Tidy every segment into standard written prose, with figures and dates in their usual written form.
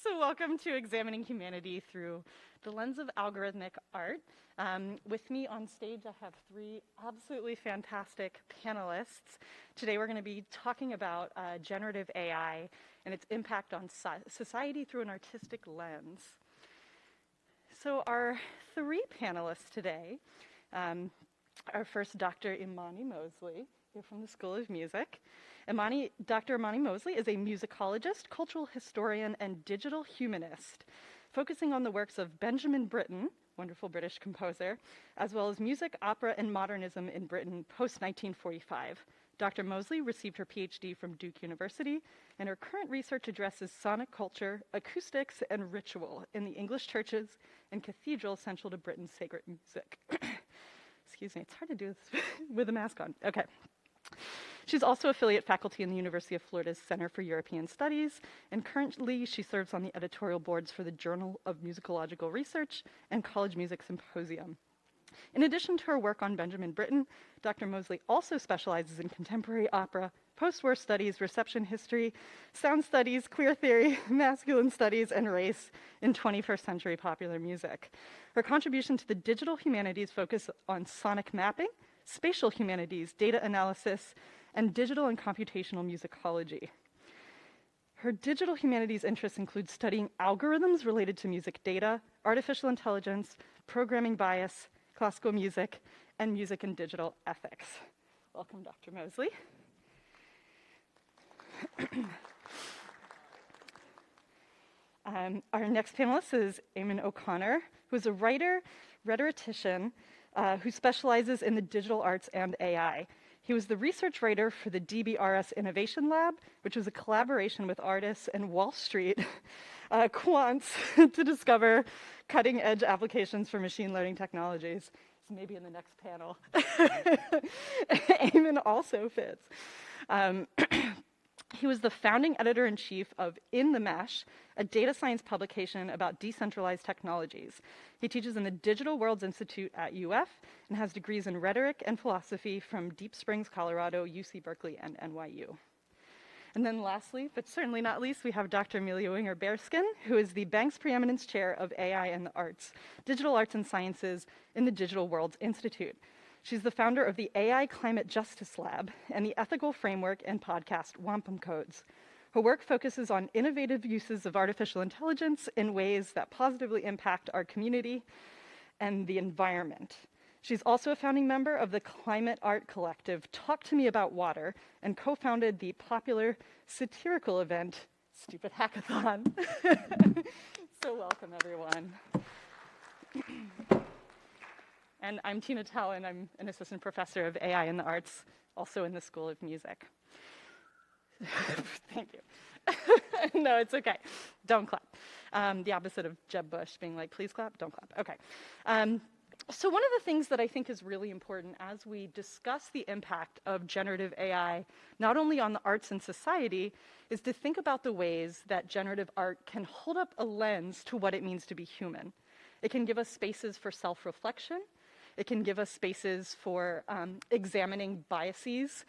So welcome to Examining Humanity Through the Lens of Algorithmic Art. With me on stage, I have three absolutely fantastic panelists. Today we're going to be talking about generative AI and its impact on society through an artistic lens. So our three panelists today are first Dr. Imani Mosley, here from the School of Music. Dr. Imani Mosley is a musicologist, cultural historian, and digital humanist, focusing on the works of Benjamin Britten, wonderful British composer, as well as music, opera, and modernism in Britain post-1945. Dr. Mosley received her PhD from Duke University, and her current research addresses sonic culture, acoustics, and ritual in the English churches and cathedrals central to Britain's sacred music. Excuse me, it's hard to do this with a mask on. Okay. She's also affiliate faculty in the University of Florida's Center for European Studies, and currently she serves on the editorial boards for the Journal of Musicological Research and College Music Symposium. In addition to her work on Benjamin Britten, Dr. Mosley also specializes in contemporary opera, post-war studies, reception history, sound studies, queer theory, masculine studies, and race in 21st century popular music. Her contribution to the digital humanities focus on sonic mapping, spatial humanities, data analysis, and digital and computational musicology. Her digital humanities interests include studying algorithms related to music data, artificial intelligence, programming bias, classical music, and music and digital ethics. Welcome, Dr. Mosley. Our next panelist is Eamon O'Connor, who is a writer, rhetorician, who specializes in the digital arts and AI. He was the research writer for the DBRS Innovation Lab, which was a collaboration with artists and Wall Street quants to discover cutting-edge applications for machine learning technologies. So maybe in the next panel. Eamon also fits. He was the founding editor-in-chief of In the Mesh, a data science publication about decentralized technologies. He teaches in the Digital Worlds Institute at UF and has degrees in rhetoric and philosophy from Deep Springs, Colorado, UC Berkeley, and NYU. And then lastly, but certainly not least, we have Dr. Amelia Winger-Bearskin, who is the Banks Preeminence Chair of AI and the Arts, Digital Arts and Sciences in the Digital Worlds Institute. She's the founder of the AI Climate Justice Lab and the ethical framework and podcast Wampum Codes. Her work focuses on innovative uses of artificial intelligence in ways that positively impact our community and the environment. She's also a founding member of the climate art collective Talk to Me About Water and co-founded the popular satirical event Stupid Hackathon. So welcome, everyone. And I'm Tina Tallon. I'm an assistant professor of AI and the Arts, also in the School of Music. Thank you. No, it's okay. Don't clap. The opposite of Jeb Bush being like, please clap, don't clap. Okay. So one of the things that I think is really important as we discuss the impact of generative AI, not only on the arts and society, is to think about the ways that generative art can hold up a lens to what it means to be human. It can give us spaces for self-reflection. It can give us spaces for examining biases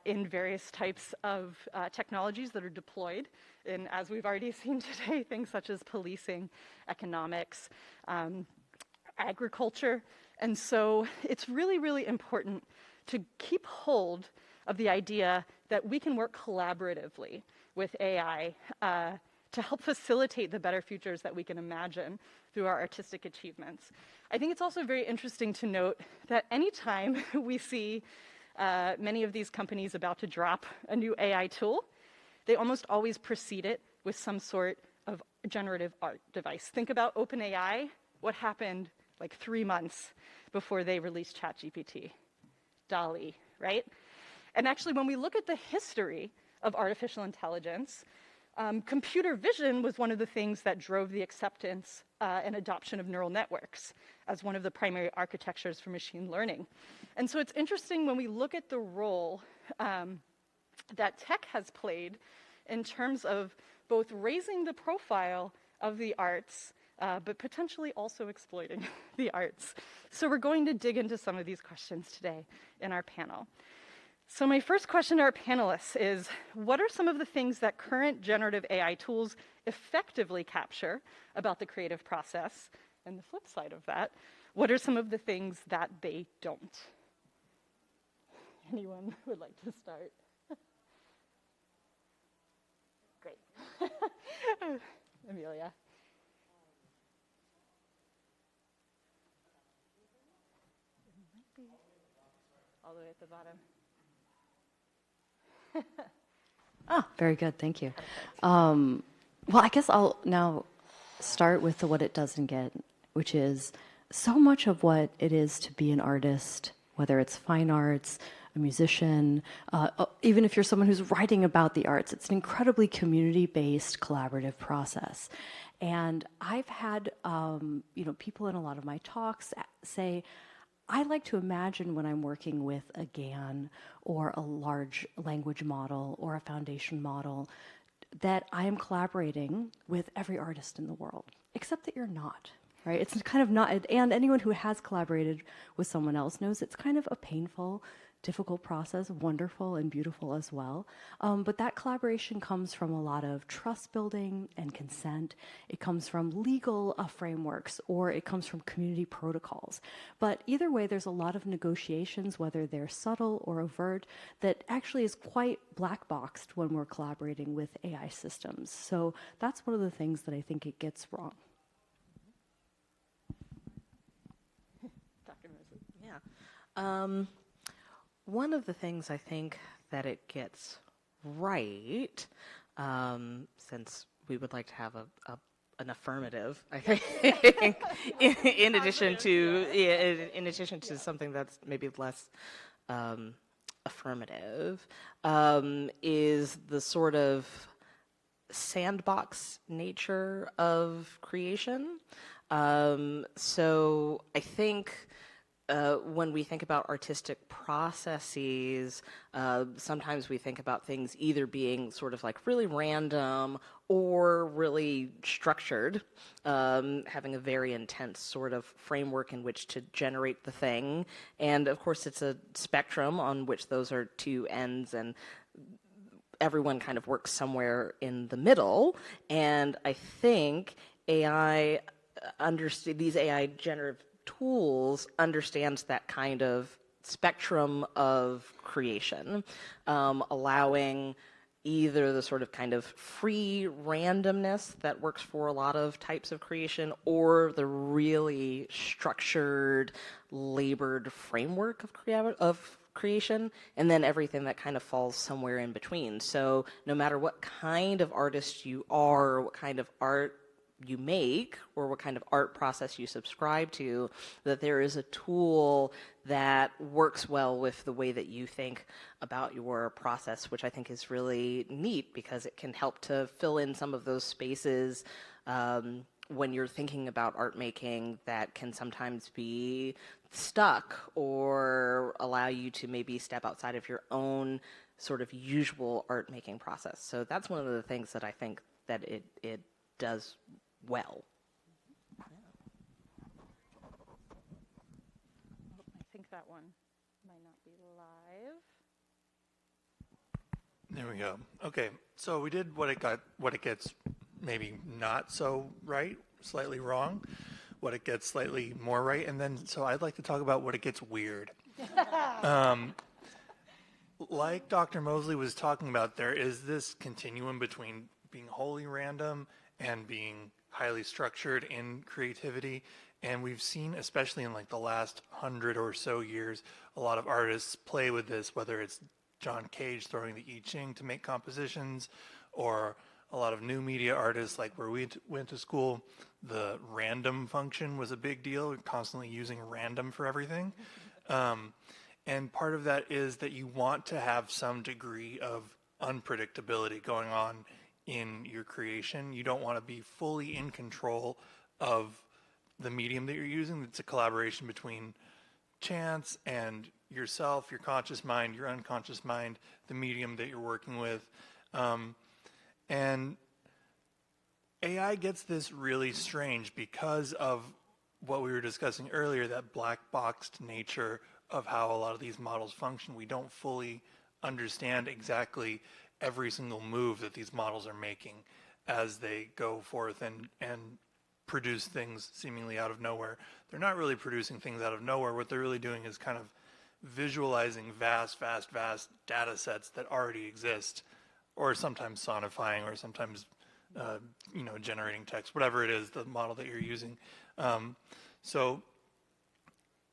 in various types of technologies that are deployed. And as we've already seen today, things such as policing, economics, agriculture. And so it's really, really important to keep hold of the idea that we can work collaboratively with AI to help facilitate the better futures that we can imagine through our artistic achievements. I think it's also very interesting to note that anytime we see many of these companies about to drop a new AI tool, they almost always precede it with some sort of generative art device. Think about OpenAI, what happened like 3 months before they released ChatGPT, DALL-E, right? And actually, when we look at the history of artificial intelligence, computer vision was one of the things that drove the acceptance and adoption of neural networks as one of the primary architectures for machine learning. And so it's interesting when we look at the role that tech has played in terms of both raising the profile of the arts, but potentially also exploiting the arts. So we're going to dig into some of these questions today in our panel. So my first question to our panelists is, what are some of the things that current generative AI tools effectively capture about the creative process? And the flip side of that, what are some of the things that they don't? Anyone would like to start? Great. Amelia. All the way at the bottom. Oh, very good. Thank you. Well, I guess I'll now start with what it doesn't get, which is so much of what it is to be an artist, whether it's fine arts, a musician, even if you're someone who's writing about the arts, it's an incredibly community-based collaborative process. And I've had people in a lot of my talks say, I like to imagine when I'm working with a GAN or a large language model or a foundation model that I am collaborating with every artist in the world, except that you're not, right? It's kind of not, and anyone who has collaborated with someone else knows it's kind of a painful, difficult process, wonderful and beautiful as well. But that collaboration comes from a lot of trust building and consent. It comes from legal frameworks, or it comes from community protocols. But either way, there's a lot of negotiations, whether they're subtle or overt, that actually is quite black boxed when we're collaborating with AI systems. So that's one of the things that I think it gets wrong. Dr. Mosley. Yeah. One of the things I think that it gets right, since we would like to have an affirmative, I think, in addition to something that's maybe less affirmative, is the sort of sandbox nature of creation. So I think when we think about artistic processes, sometimes we think about things either being sort of like really random or really structured, having a very intense sort of framework in which to generate the thing. And of course, it's a spectrum on which those are two ends, and everyone kind of works somewhere in the middle. And I think these AI generative tools understands that kind of spectrum of creation, allowing either the sort of kind of free randomness that works for a lot of types of creation, or the really structured, labored framework of creation, and then everything that kind of falls somewhere in between. So no matter what kind of artist you are, what kind of art you make, or what kind of art process you subscribe to, that there is a tool that works well with the way that you think about your process, which I think is really neat because it can help to fill in some of those spaces when you're thinking about art making that can sometimes be stuck, or allow you to maybe step outside of your own sort of usual art making process. So that's one of the things that I think that it does well. I think that one might not be live. There we go. Okay, so we did what it gets maybe not so right, slightly wrong, what it gets slightly more right, and then so I'd like to talk about what it gets weird. Like Dr. Mosley was talking about, there is this continuum between being wholly random and being highly structured in creativity. And we've seen, especially in like the last 100 or so years, a lot of artists play with this, whether it's John Cage throwing the I Ching to make compositions, or a lot of new media artists, like where we went to school, the random function was a big deal. We're constantly using random for everything. And part of that is that you want to have some degree of unpredictability going on in your creation. You don't want to be fully in control of the medium that you're using. It's a collaboration between chance and yourself, your conscious mind, your unconscious mind, the medium that you're working with. And AI gets this really strange because of what we were discussing earlier, that black boxed nature of how a lot of these models function. We don't fully understand exactly every single move that these models are making as they go forth and produce things seemingly out of nowhere. They're not really producing things out of nowhere. What they're really doing is kind of visualizing vast data sets that already exist, or sometimes sonifying, or sometimes generating text, whatever it is, the model that you're using. So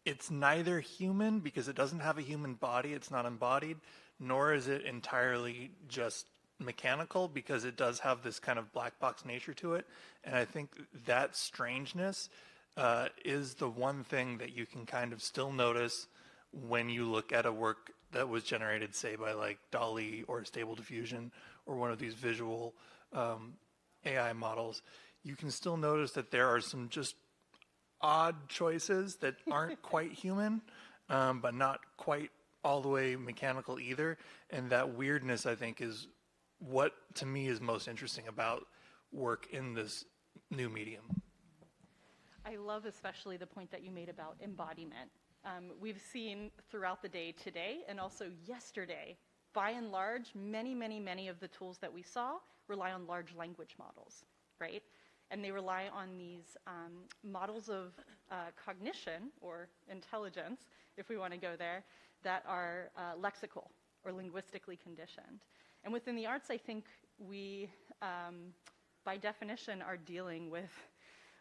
it's neither human because it doesn't have a human body, it's not embodied, nor is it entirely just mechanical because it does have this kind of black box nature to it. And I think that strangeness is the one thing that you can kind of still notice when you look at a work that was generated, say, by like DALL-E or Stable Diffusion or one of these visual AI models. You can still notice that there are some just odd choices that aren't quite human, but not quite all the way mechanical either. And that weirdness, I think, is what to me is most interesting about work in this new medium. I love especially the point that you made about embodiment. We've seen throughout the day today and also yesterday, by and large, many of the tools that we saw rely on large language models, right? And they rely on these models of cognition or intelligence, if we want to go there, that are lexical or linguistically conditioned. And within the arts, I think we, by definition, are dealing with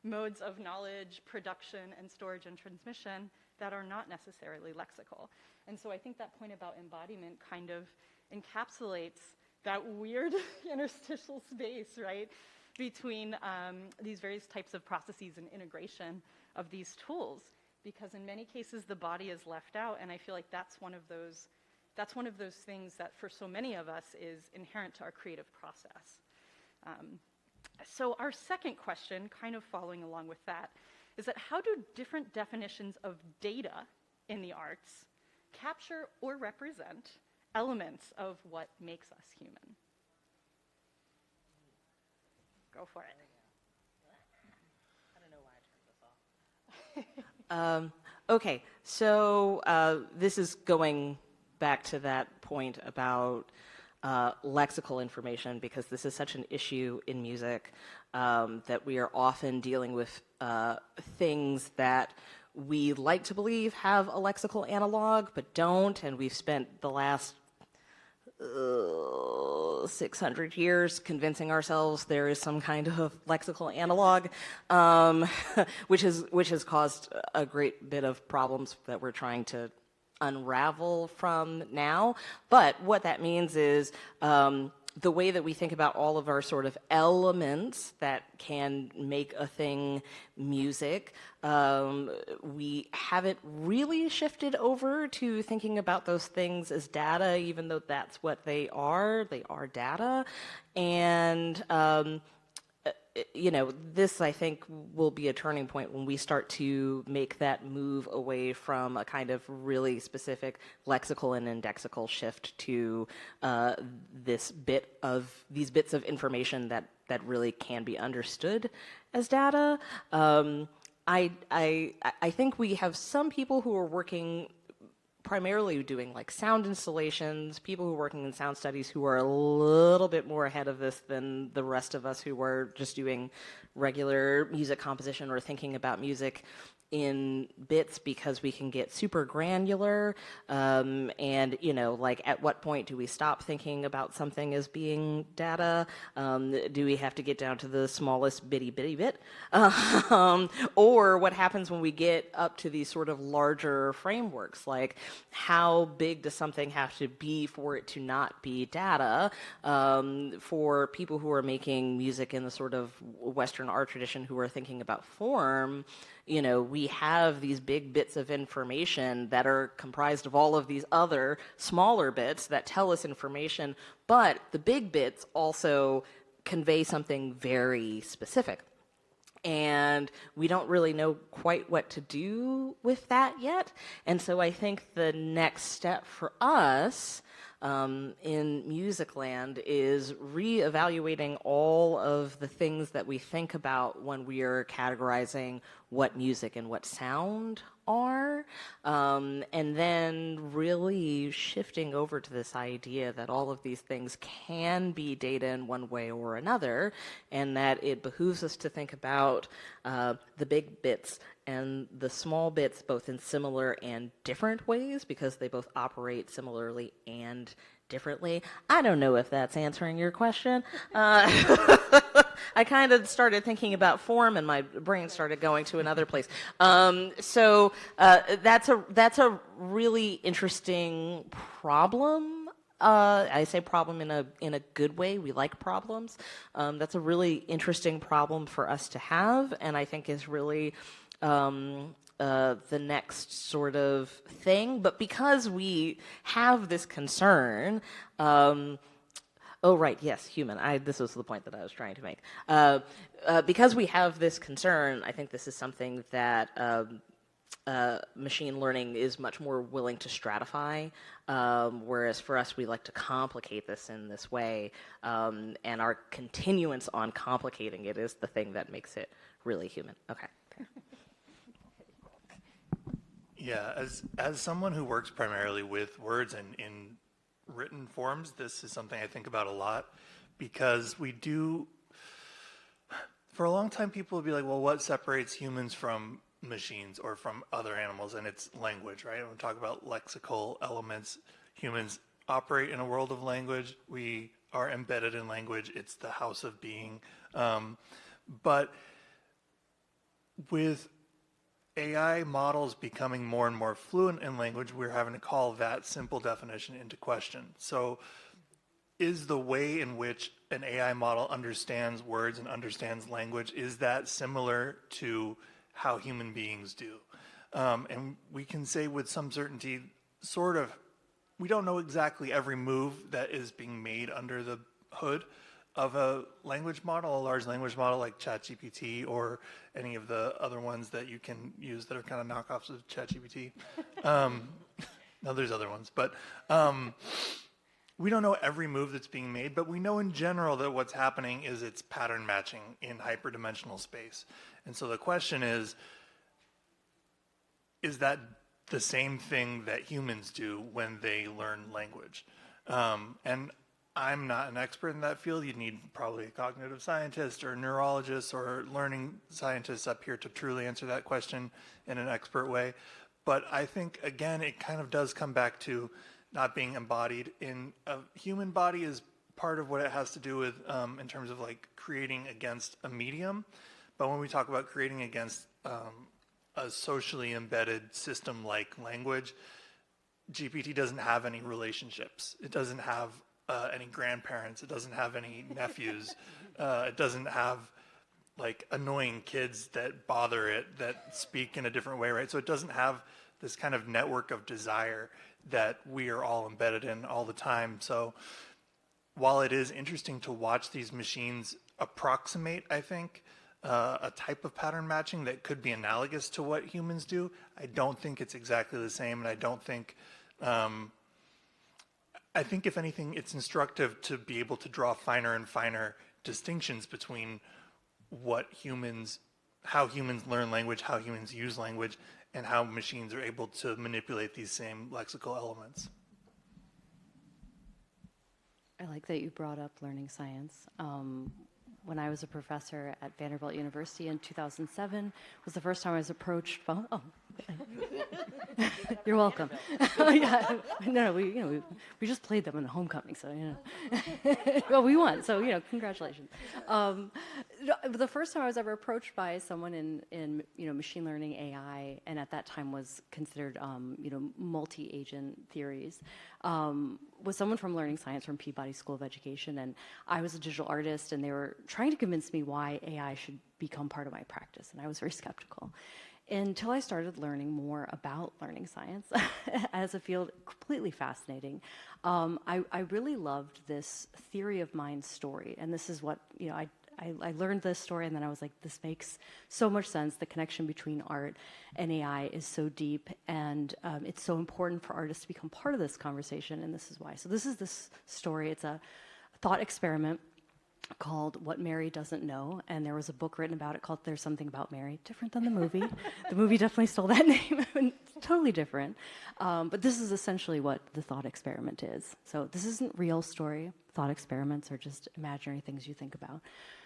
modes of knowledge, production, and storage and transmission that are not necessarily lexical. And so I think that point about embodiment kind of encapsulates that weird interstitial space, right, between these various types of processes and integration of these tools. Because in many cases, the body is left out, and I feel like that's one of those things that for so many of us is inherent to our creative process. So our second question, kind of following along with that, is that how do different definitions of data in the arts capture or represent elements of what makes us human? Go for it. I don't know why I turned this off. Okay, so this is going back to that point about lexical information, because this is such an issue in music that we are often dealing with things that we like to believe have a lexical analog but don't, and we've spent the last 600 years convincing ourselves there is some kind of lexical analog, which has caused a great bit of problems that we're trying to unravel from now. But what that means is the way that we think about all of our sort of elements that can make a thing music, we haven't really shifted over to thinking about those things as data, even though that's what they are. They are data. And this, I think, will be a turning point when we start to make that move away from a kind of really specific lexical and indexical shift to these bits of information that really can be understood as data. I think we have some people who are working primarily doing like sound installations, people who are working in sound studies who are a little bit more ahead of this than the rest of us who are just doing regular music composition or thinking about music in bits, because we can get super granular, and like at what point do we stop thinking about something as being data? Do we have to get down to the smallest bitty bit? Or what happens when we get up to these sort of larger frameworks, like how big does something have to be for it to not be data? For people who are making music in the sort of Western art tradition who are thinking about form, we have these big bits of information that are comprised of all of these other smaller bits that tell us information, but the big bits also convey something very specific. And we don't really know quite what to do with that yet. And so I think the next step for us in music land is reevaluating all of the things that we think about when we are categorizing what music and what sound are, and then really shifting over to this idea that all of these things can be data in one way or another, and that it behooves us to think about the big bits and the small bits both in similar and different ways, because they both operate similarly and differently. I don't know if that's answering your question. I kind of started thinking about form, and my brain started going to another place. So that's a really interesting problem. I say problem in a good way. We like problems. That's a really interesting problem for us to have, and I think is really the next sort of thing. But because we have this concern, oh, right, yes, human. This was the point that I was trying to make. Because we have this concern, I think this is something that machine learning is much more willing to stratify, whereas for us, we like to complicate this in this way, and our continuance on complicating it is the thing that makes it really human. Okay. Yeah, as someone who works primarily with words and in written forms, this is something I think about a lot, because we do, for a long time, people will be like, well, what separates humans from machines or from other animals? And it's language, right? When we talk about lexical elements, humans operate in a world of language. We are embedded in language. It's the house of being. But with AI models becoming more and more fluent in language, we're having to call that simple definition into question. So is the way in which an AI model understands words and understands language, is that similar to how human beings do? And we can say with some certainty, sort of, we don't know exactly every move that is being made under the hood of a language model, a large language model like ChatGPT or any of the other ones that you can use that are kind of knockoffs of ChatGPT. No, there's other ones, but we don't know every move that's being made, but we know in general that what's happening is it's pattern matching in hyperdimensional space. And so the question is that the same thing that humans do when they learn language? And I'm not an expert in that field. You'd need probably a cognitive scientist or a neurologist or learning scientists up here to truly answer that question in an expert way. But I think, again, it kind of does come back to not being embodied in a human body is part of what it has to do with in terms of like creating against a medium. But when we talk about creating against a socially embedded system like language, GPT doesn't have any relationships. It doesn't have any grandparents. It doesn't have any nephews. It doesn't have like annoying kids that bother it, that speak in a different way, right? So it doesn't have this kind of network of desire that we are all embedded in all the time. So while it is interesting to watch these machines approximate, I think, a type of pattern matching that could be analogous to what humans do, I don't think it's exactly the same, and I don't think I think if anything, it's instructive to be able to draw finer and finer distinctions between how humans learn language, how humans use language, and how machines are able to manipulate these same lexical elements. I like that you brought up learning science. When I was a professor at Vanderbilt University in 2007, was the first time I was approached. You're welcome. Yeah, no, we just played them in the homecoming, so well, we won, so congratulations. The first time I was ever approached by someone in machine learning AI, and at that time was considered multi-agent theories, was someone from learning science from Peabody School of Education, and I was a digital artist, and they were trying to convince me why AI should become part of my practice, and I was very skeptical. Until I started learning more about learning science as a field, completely fascinating. I really loved this theory of mind story, and this is what, I learned this story, and then I was like, this makes so much sense. The connection between art and AI is so deep, and it's so important for artists to become part of this conversation, and this is why. So this is this story. It's a thought experiment called What Mary Doesn't Know, and there was a book written about it called There's Something About Mary, different than the movie. The movie definitely stole that name, totally different. But this is essentially what the thought experiment is. So this isn't real story. Thought experiments are just imaginary things you think about.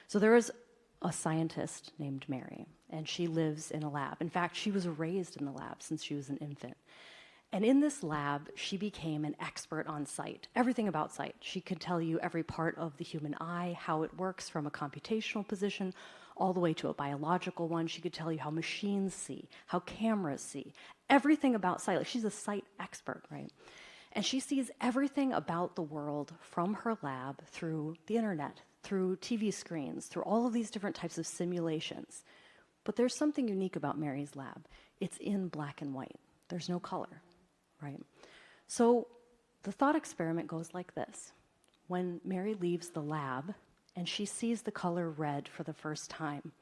So there is a scientist named Mary, and she lives in a lab. In fact, she was raised in the lab since she was an infant. And in this lab, she became an expert on sight, everything about sight. She could tell you every part of the human eye, how it works from a computational position, all the way to a biological one. She could tell you how machines see, how cameras see, everything about sight. Like, she's a sight expert, right? And she sees everything about the world from her lab through the internet, through TV screens, through all of these different types of simulations. But there's something unique about Mary's lab. It's in black and white. There's no color. Right? So the thought experiment goes like this. When Mary leaves the lab and she sees the color red for the first time,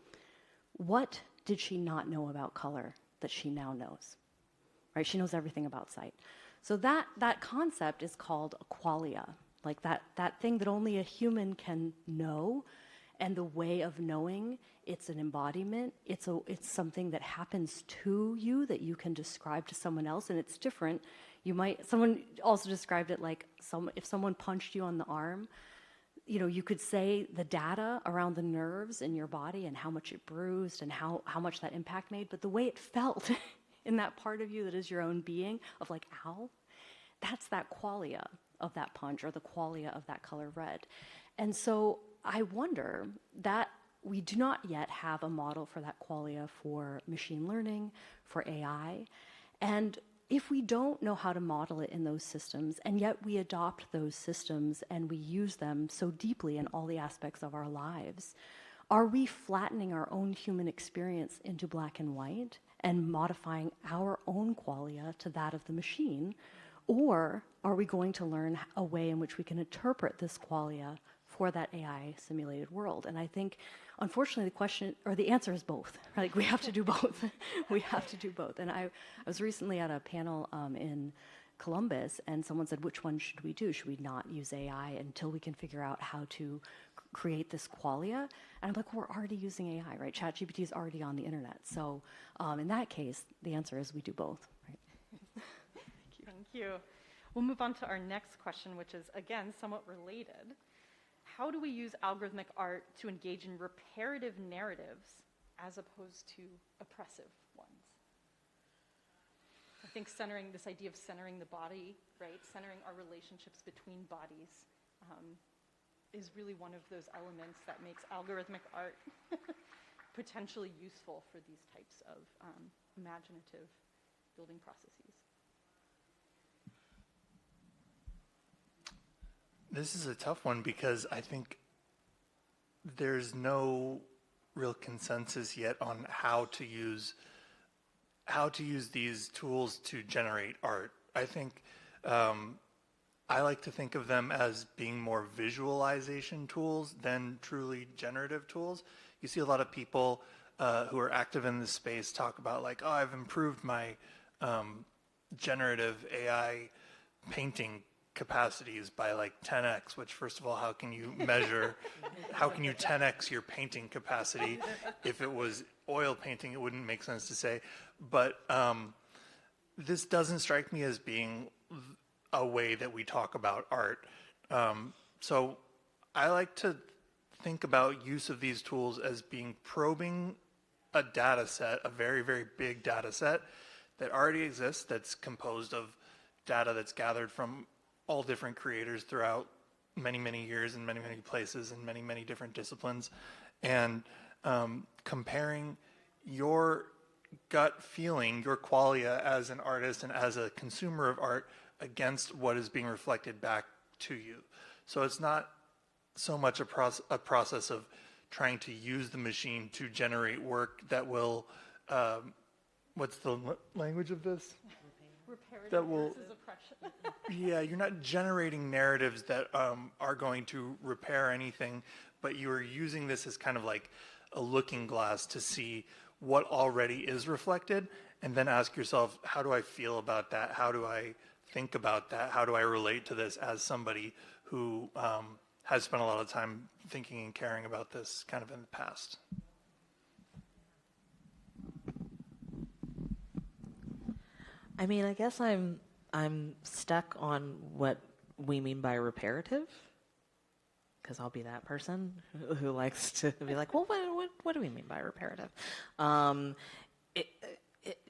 what did she not know about color that she now knows? Right? She knows everything about sight. So that concept is called a qualia, like that thing that only a human can know. And the way of knowing, it's an embodiment. It's something that happens to you that you can describe to someone else, and it's different. Someone also described it like if someone punched you on the arm, you could say the data around the nerves in your body and how much it bruised and how much that impact made, but the way it felt in that part of you that is your own being of like, ow, that's that qualia of that punch or the qualia of that color red. And so I wonder that we do not yet have a model for that qualia for machine learning, for AI. And if we don't know how to model it in those systems, and yet we adopt those systems and we use them so deeply in all the aspects of our lives, are we flattening our own human experience into black and white and modifying our own qualia to that of the machine? Or are we going to learn a way in which we can interpret this qualia for that AI simulated world? And I think, unfortunately, the answer is both. Like, we have to do both. We have to do both. And I was recently at a panel in Columbus, and someone said, which one should we do? Should we not use AI until we can figure out how to create this qualia? And I'm like, well, we're already using AI, right? ChatGPT is already on the internet. So in that case, the answer is we do both, right? Thank you. We'll move on to our next question, which is, again, somewhat related. How do we use algorithmic art to engage in reparative narratives as opposed to oppressive ones? I think this idea of centering the body, right, centering our relationships between bodies, is really one of those elements that makes algorithmic art potentially useful for these types of imaginative building processes. This is a tough one because I think there's no real consensus yet on how to use these tools to generate art. I think I like to think of them as being more visualization tools than truly generative tools. You see a lot of people who are active in this space talk about like, oh, I've improved my generative AI painting capacities by like 10x, which first of all, how can you 10x your painting capacity? If it was oil painting, it wouldn't make sense to say. But this doesn't strike me as being a way that we talk about art. So I like to think about use of these tools as being probing a data set, a very, very big data set that already exists, that's composed of data that's gathered from all different creators throughout many, many years in many, many places and many, many different disciplines, and comparing your gut feeling, your qualia as an artist and as a consumer of art against what is being reflected back to you. So it's not so much a process of trying to use the machine to generate work that will, what's the language of this? Reparative versus oppression. Yeah, you're not generating narratives that are going to repair anything, but you are using this as kind of like a looking glass to see what already is reflected, and then ask yourself, how do I feel about that? How do I think about that? How do I relate to this as somebody who has spent a lot of time thinking and caring about this kind of in the past. I mean, I guess I'm stuck on what we mean by reparative, because I'll be that person who likes to be like, well, what do we mean by reparative?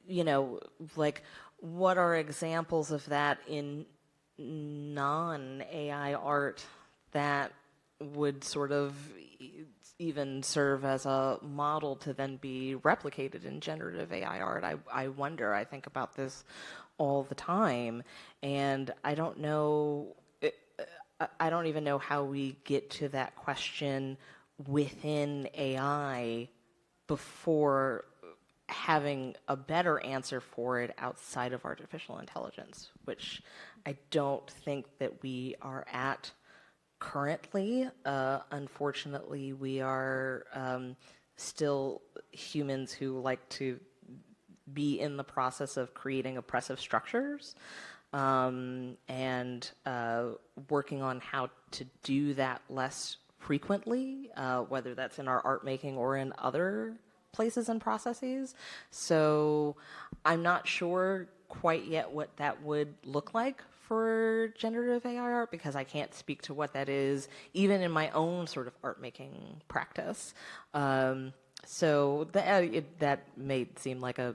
You know, like, what are examples of that in non-AI art that would sort of even serve as a model to then be replicated in generative AI art? I wonder. I think about this all the time, and I don't know. I don't even know how we get to that question within AI before having a better answer for it outside of artificial intelligence, which I don't think that we are at currently. Unfortunately, we are still humans who like to be in the process of creating oppressive structures, and working on how to do that less frequently, whether that's in our art making or in other places and processes. So I'm not sure quite yet what that would look like for generative AI art, because I can't speak to what that is even in my own sort of art making practice. So that may seem like a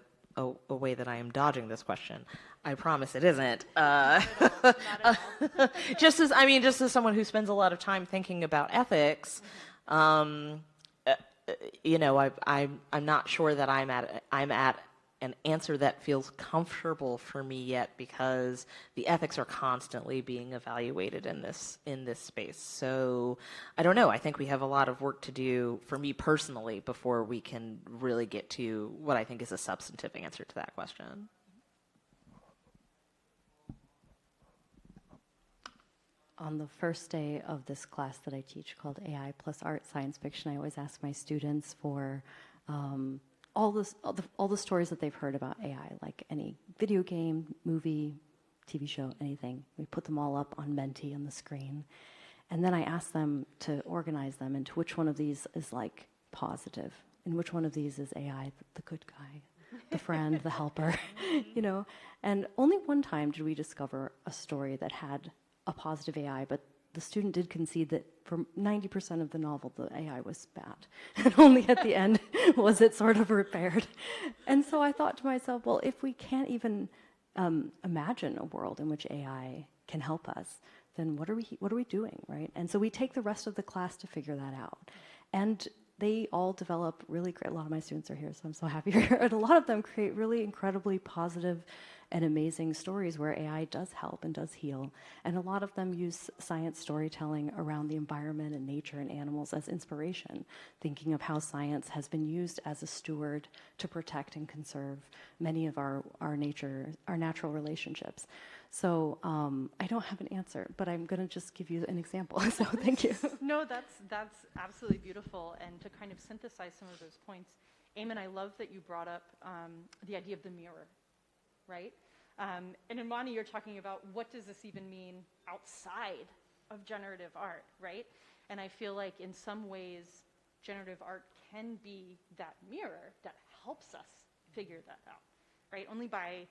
way that I am dodging this question. I promise it isn't. Not at all. Just as someone who spends a lot of time thinking about ethics, you know, I'm not sure that I'm at an answer that feels comfortable for me yet, because the ethics are constantly being evaluated in this space. So I don't know. I think we have a lot of work to do, for me personally, before we can really get to what I think is a substantive answer to that question. On the first day of this class that I teach called AI plus Art Science Fiction, I always ask my students for all the stories that they've heard about AI, like any video game, movie, TV show, anything. We put them all up on Menti on the screen. And then I ask them to organize them into which one of these is like positive, and which one of these is AI, the good guy, the friend, the helper, you know. And only one time did we discover a story that had a positive AI, but the student did concede that for 90% of the novel, the AI was bad. And only at the end was it sort of repaired. And so I thought to myself, well, if we can't even imagine a world in which AI can help us, then what are we doing, right? And so we take the rest of the class to figure that out. And they all develop really great, a lot of my students are here, so I'm so happy you're here. And a lot of them create really incredibly positive and amazing stories where AI does help and does heal. And a lot of them use science storytelling around the environment and nature and animals as inspiration, thinking of how science has been used as a steward to protect and conserve many of our natural relationships. So I don't have an answer, but I'm going to just give you an example. So thank you. No, that's absolutely beautiful. And to kind of synthesize some of those points, Eamon, I love that you brought up the idea of the mirror, right? And Imani, you're talking about what does this even mean outside of generative art, right? And I feel like in some ways, generative art can be that mirror that helps us figure that out, right? Only by,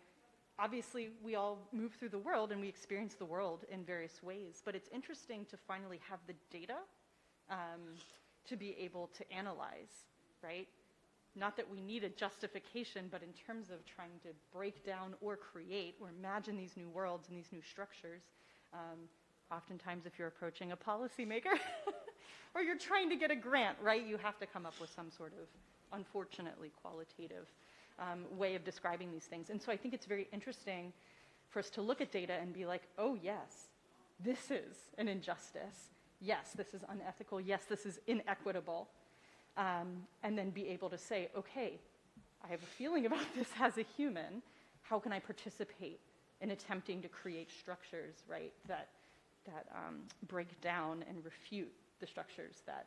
obviously, we all move through the world and we experience the world in various ways, but it's interesting to finally have the data to be able to analyze, right? Not that we need a justification, but in terms of trying to break down or create or imagine these new worlds and these new structures, oftentimes if you're approaching a policymaker or you're trying to get a grant, right, you have to come up with some sort of, unfortunately, qualitative way of describing these things. And so I think it's very interesting for us to look at data and be like, oh yes, this is an injustice. Yes, this is unethical. Yes, this is inequitable. And then be able to say, okay, I have a feeling about this as a human. How can I participate in attempting to create structures, right, that break down and refute the structures that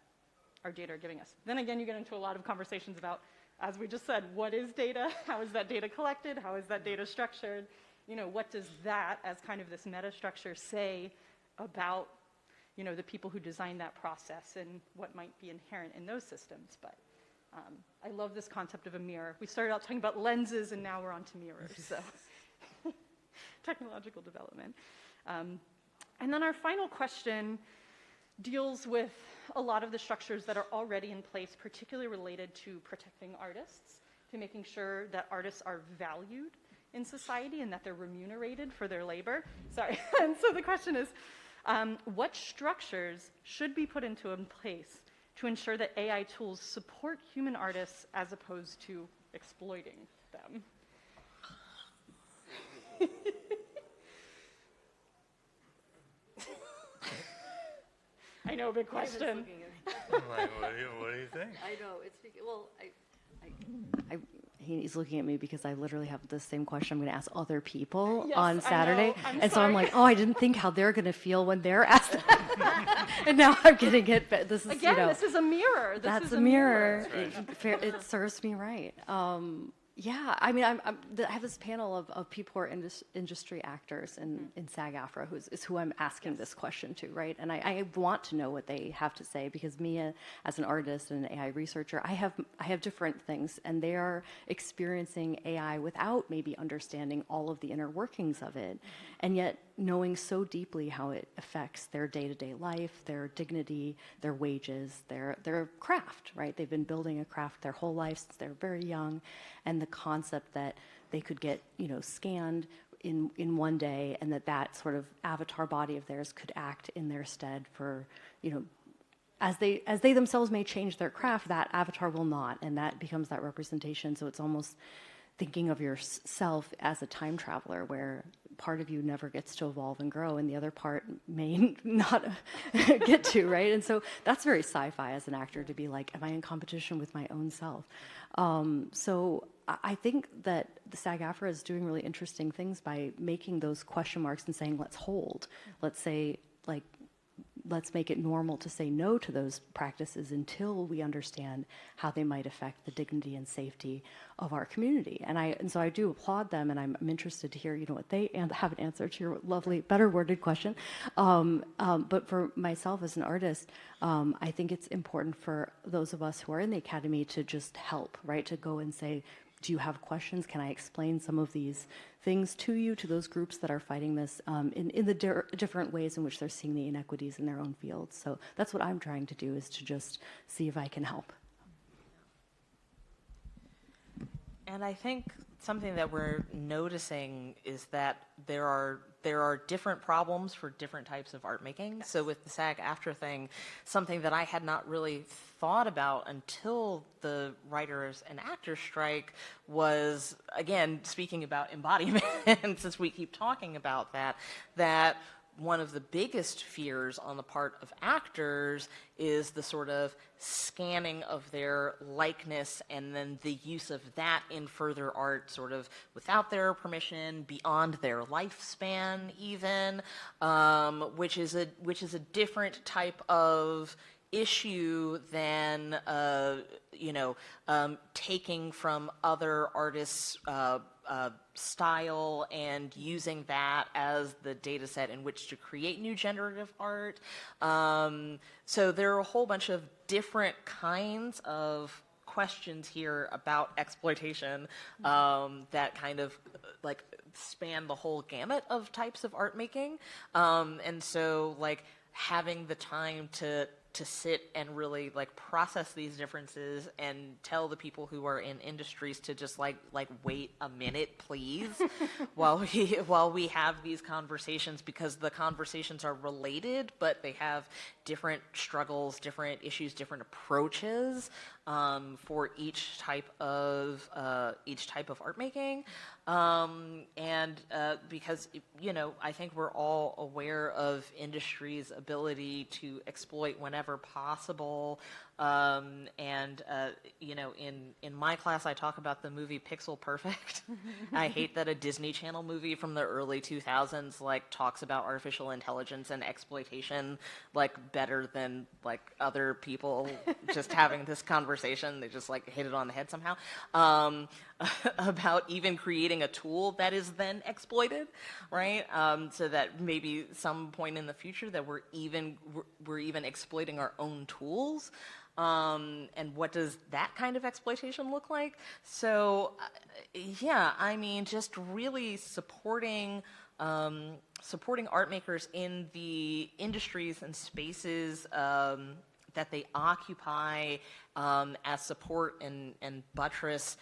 our data are giving us? Then again, you get into a lot of conversations about, as we just said, what is data? How is that data collected? How is that data structured? You know, what does that, as kind of this meta structure, say about, the people who design that process and what might be inherent in those systems. But I love this concept of a mirror. We started out talking about lenses, and now we're on to mirrors, so technological development. And then our final question deals with a lot of the structures that are already in place, particularly related to protecting artists, to making sure that artists are valued in society and that they're remunerated for their labor. Sorry. And so the question is, what structures should be put into place to ensure that AI tools support human artists as opposed to exploiting them? I know, big question. I'm like, what do you think? I know, it's because, well, he's looking at me because I literally have the same question I'm going to ask other people Yes, on Saturday. I'm so I'm sorry. like, oh, I didn't think how they're going to feel when they're asked that. And now I'm getting it. But this is, Again, this is a mirror. That's a mirror. It serves me right. Yeah, I mean, I have this panel of people who are industry actors in SAG-AFTRA, is who I'm asking this question to, right? And I want to know what they have to say, because me, as an artist and an AI researcher, I have different things, and they are experiencing AI without maybe understanding all of the inner workings of it, and yet knowing so deeply how it affects their day-to-day life, their dignity, their wages, their craft, right? They've been building a craft their whole life since they're very young, and the concept that they could get, scanned in one day, and that sort of avatar body of theirs could act in their stead for, as they themselves may change their craft, that avatar will not, and that becomes that representation. So it's almost thinking of yourself as a time traveler, where part of you never gets to evolve and grow, and the other part may not get to, right? And so that's very sci-fi as an actor, to be like, am I in competition with my own self? So I think that the SAG-AFTRA is doing really interesting things by making those question marks and saying, let's hold. Let's say, let's make it normal to say no to those practices until we understand how they might affect the dignity and safety of our community. And so I do applaud them, and I'm interested to hear, what they have an answer to your lovely, better worded question. But for myself as an artist, I think it's important for those of us who are in the academy to just help, right? To go and say, do you have questions? Can I explain some of these things to you, to those groups that are fighting this in the different ways in which they're seeing the inequities in their own fields? So that's what I'm trying to do, is to just see if I can help. And I think something that we're noticing is that there are different problems for different types of art making. Yes. So with the SAG-AFTRA thing, something that I had not really thought about until the writers and actors strike was, again, speaking about embodiment, since we keep talking about that one of the biggest fears on the part of actors is the sort of scanning of their likeness and then the use of that in further art, sort of without their permission, beyond their lifespan even, which is a different type of issue than taking from other artists' style and using that as the data set in which to create new generative art. So there are a whole bunch of different kinds of questions here about exploitation that kind of span the whole gamut of types of art making. And so having the time to sit and really process these differences and tell the people who are in industries to just wait a minute, please, while we have these conversations, because the conversations are related, but they have different struggles, different issues, different approaches for each type of art making. Because I think we're all aware of industry's ability to exploit whenever possible In my class, I talk about the movie Pixel Perfect. I hate that a Disney Channel movie from the early 2000s talks about artificial intelligence and exploitation better than other people just having this conversation. They just hit it on the head somehow. About even creating a tool that is then exploited, right? So that maybe some point in the future that we're even exploiting our own tools. And what does that kind of exploitation look like? So, just really supporting art makers in the industries and spaces that they occupy as support and buttress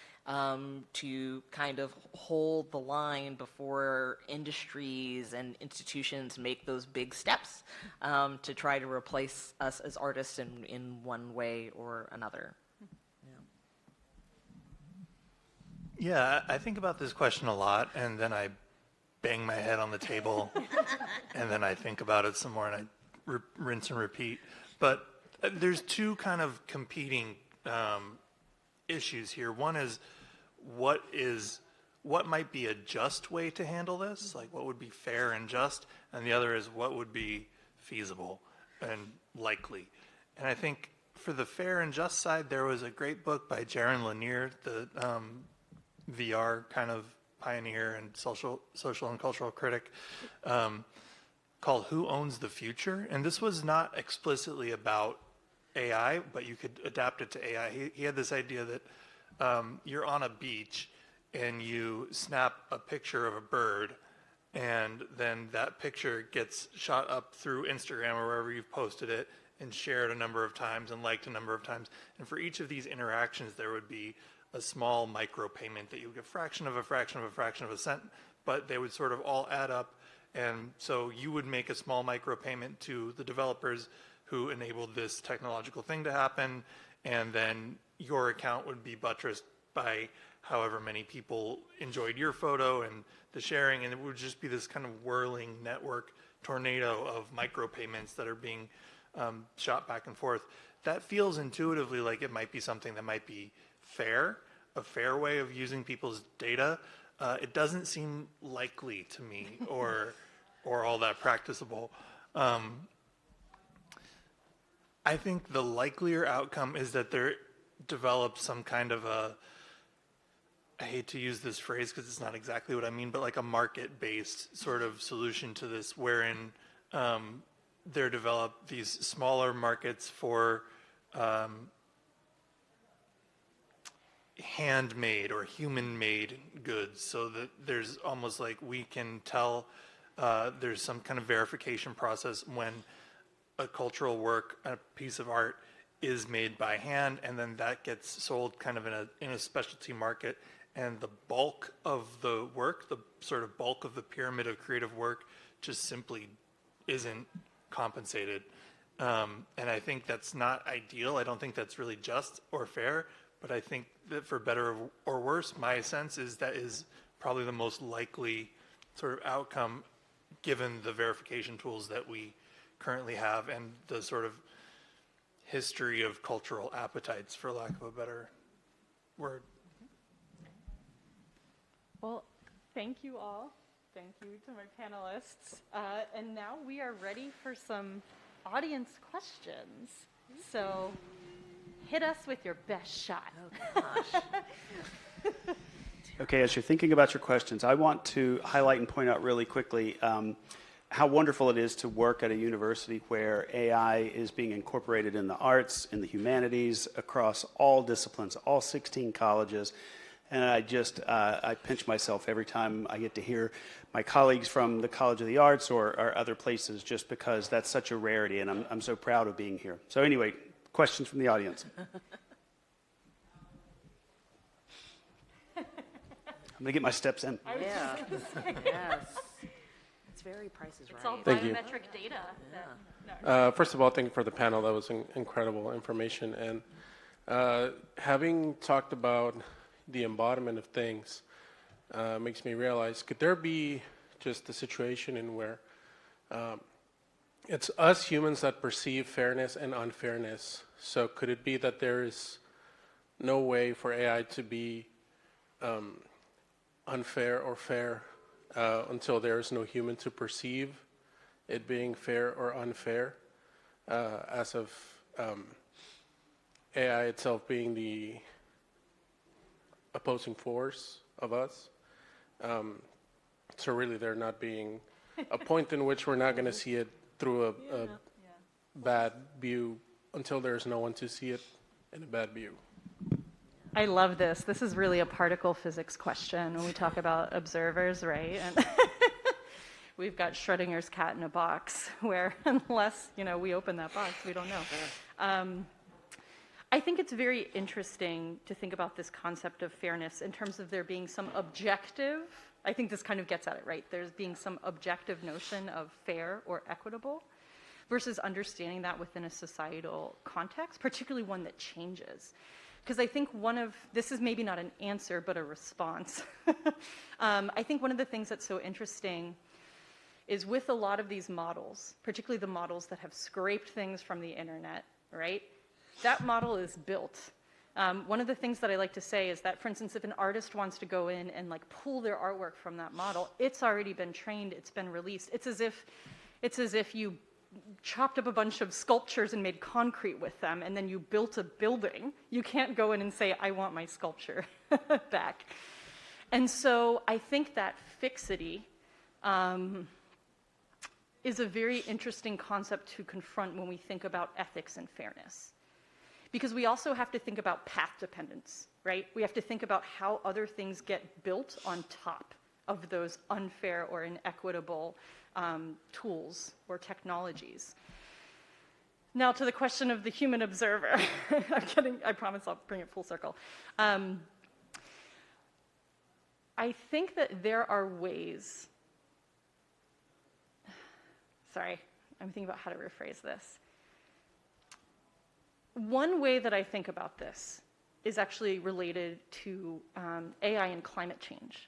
to kind of hold the line before industries and institutions make those big steps to try to replace us as artists in one way or another. Yeah, I think about this question a lot, and then I bang my head on the table, and then I think about it some more, and I rinse and repeat. But there's two kind of competing issues here. One is what might be a just way to handle this, like what would be fair and just, and the other is what would be feasible and likely. And I think for the fair and just side, there was a great book by Jaron Lanier, the VR kind of pioneer and social and cultural critic, called Who Owns the Future? And this was not explicitly about AI, but you could adapt it to AI. He had this idea that you're on a beach and you snap a picture of a bird, and then that picture gets shot up through Instagram or wherever you've posted it and shared a number of times and liked a number of times. And for each of these interactions, there would be a small micro payment that you would get fraction of a fraction of a fraction of a cent, but they would sort of all add up. And so you would make a small micro payment to the developers who enabled this technological thing to happen, and then your account would be buttressed by however many people enjoyed your photo and the sharing, and it would just be this kind of whirling network tornado of micropayments that are being shot back and forth. That feels intuitively like it might be something that might be fair, a fair way of using people's data. It doesn't seem likely to me or all that practicable. I think the likelier outcome is that there develops some kind of a, I hate to use this phrase because it's not exactly what I mean, but like a market-based sort of solution to this, wherein there develop these smaller markets for handmade or human-made goods, so that there's almost like we can tell there's some kind of verification process when a cultural work, a piece of art, is made by hand, and then that gets sold kind of in a specialty market, and the bulk of the work, the sort of bulk of the pyramid of creative work, just simply isn't compensated. And I think that's not ideal. I don't think that's really just or fair, but I think that for better or worse, my sense is that is probably the most likely sort of outcome given the verification tools that we currently have and the sort of history of cultural appetites, for lack of a better word. Well, thank you all. Thank you to my panelists. And now we are ready for some audience questions. So hit us with your best shot. Oh, gosh. Okay, as you're thinking about your questions, I want to highlight and point out really quickly how wonderful it is to work at a university where AI is being incorporated in the arts, in the humanities, across all disciplines, all 16 colleges. And I pinch myself every time I get to hear my colleagues from the College of the Arts or other places, just because that's such a rarity, and I'm so proud of being here. So anyway, questions from the audience. I'm going to get my steps in. Yeah. Yes. It's very Price is Right. It's all Thank you. biometric data. First of all, thank you for the panel. That was incredible information. And having talked about the embodiment of things makes me realize, could there be just a situation in where it's us humans that perceive fairness and unfairness. So could it be that there is no way for AI to be unfair or fair until there is no human to perceive it being fair or unfair, as of AI itself being the opposing force of us? So really there not being a point in which we're not going to see it through a bad view until there's no one to see it in a bad view. I love this. This is really a particle physics question when we talk about observers, right? And we've got Schrodinger's cat in a box, where unless we open that box, we don't know. I think it's very interesting to think about this concept of fairness in terms of there being some objective. I think this kind of gets at it, right? There's being some objective notion of fair or equitable versus understanding that within a societal context, particularly one that changes. Because I think this is maybe not an answer, but a response. I think one of the things that's so interesting is with a lot of these models, particularly the models that have scraped things from the internet, right? That model is built. One of the things that I like to say is that, for instance, if an artist wants to go in and pull their artwork from that model, it's already been trained, it's been released. It's as if you chopped up a bunch of sculptures and made concrete with them, and then you built a building. You can't go in and say, I want my sculpture back. And so I think that fixity is a very interesting concept to confront when we think about ethics and fairness. Because we also have to think about path dependence, right? We have to think about how other things get built on top of those unfair or inequitable tools or technologies. Now to the question of the human observer. I promise I'll bring it full circle. I think that there are ways, sorry, I'm thinking about how to rephrase this. One way that I think about this is actually related to AI and climate change,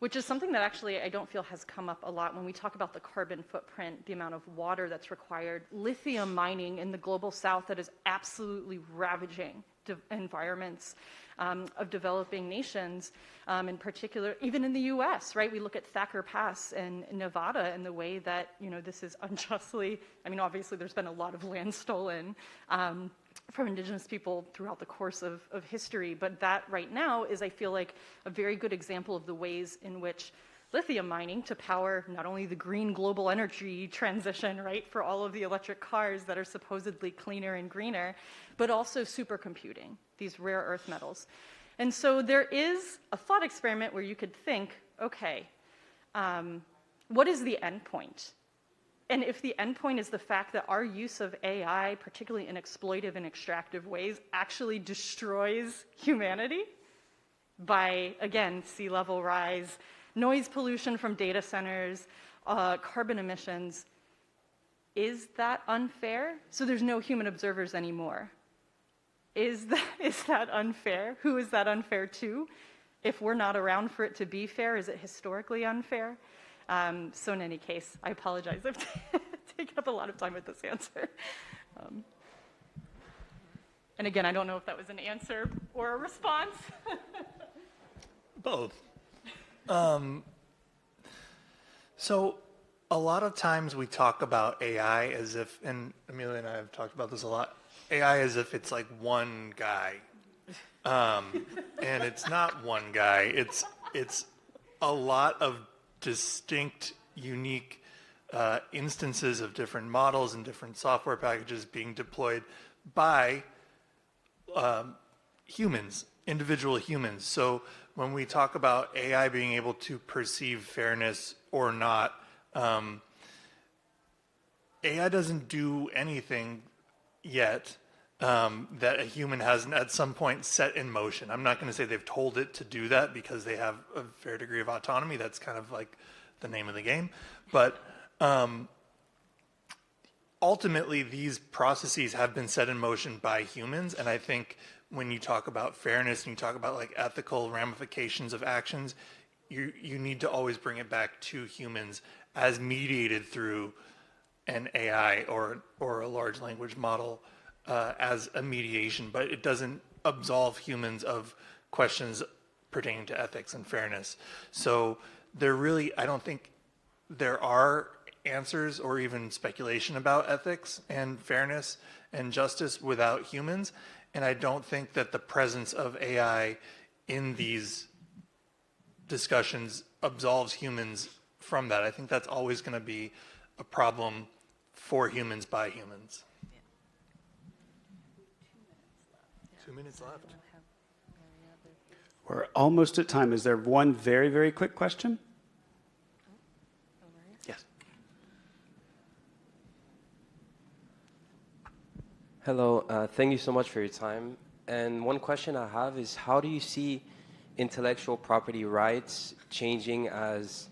which is something that actually I don't feel has come up a lot when we talk about the carbon footprint, the amount of water that's required, lithium mining in the global south that is absolutely ravaging environments of developing nations, in particular, even in the US, right? We look at Thacker Pass in Nevada and the way that, this is unjustly, obviously there's been a lot of land stolen from indigenous people throughout the course of history, but that right now is, I feel like, a very good example of the ways in which lithium mining to power not only the green global energy transition, right, for all of the electric cars that are supposedly cleaner and greener, but also supercomputing, these rare earth metals. And so there is a thought experiment where you could think, okay, what is the end point? And if the endpoint is the fact that our use of AI, particularly in exploitive and extractive ways, actually destroys humanity by, again, sea level rise, noise pollution from data centers, carbon emissions, is that unfair? So there's no human observers anymore. Is that unfair? Who is that unfair to? If we're not around for it to be fair, is it historically unfair? So in any case, I apologize. I've taken up a lot of time with this answer. And again, I don't know if that was an answer or a response. Both. So a lot of times we talk about AI as if, and Amelia and I have talked about this a lot, AI as if it's like one guy. And it's not one guy. It's a lot of distinct, unique instances of different models and different software packages being deployed by humans, individual humans. So when we talk about AI being able to perceive fairness or not, AI doesn't do anything yet that a human hasn't at some point set in motion. I'm not going to say they've told it to do that because they have a fair degree of autonomy. That's kind of like the name of the game. But ultimately, these processes have been set in motion by humans. And I think when you talk about fairness and you talk about like ethical ramifications of actions, you need to always bring it back to humans as mediated through an AI or a large language model as a mediation, but it doesn't absolve humans of questions pertaining to ethics and fairness. So there really, I don't think there are answers or even speculation about ethics and fairness and justice without humans. And I don't think that the presence of AI in these discussions absolves humans from that. I think that's always going to be a problem for humans by humans. 2 minutes left. We're almost at time. Is there one very, very quick question? Yes. Hello, thank you so much for your time. And one question I have is, how do you see intellectual property rights changing as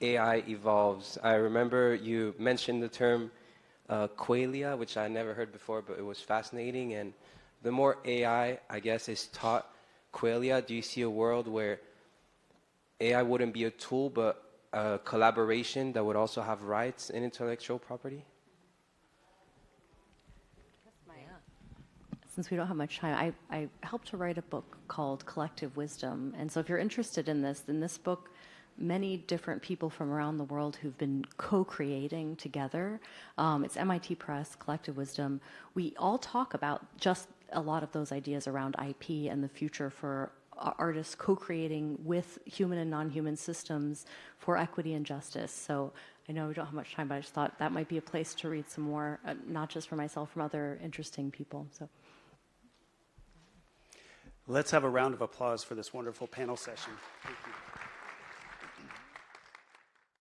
AI evolves? I remember you mentioned the term qualia, which I never heard before, but it was fascinating. And the more AI, I guess, is taught qualia, do you see a world where AI wouldn't be a tool, but a collaboration that would also have rights in intellectual property? Since we don't have much time, I helped to write a book called Collective Wisdom. And so if you're interested in this book, many different people from around the world who've been co-creating together. It's MIT Press, Collective Wisdom. We all talk about just a lot of those ideas around IP and the future for artists co-creating with human and non-human systems for equity and justice. So I know we don't have much time, but I just thought that might be a place to read some more, not just for myself, from other interesting people. So. Let's have a round of applause for this wonderful panel session. Thank you.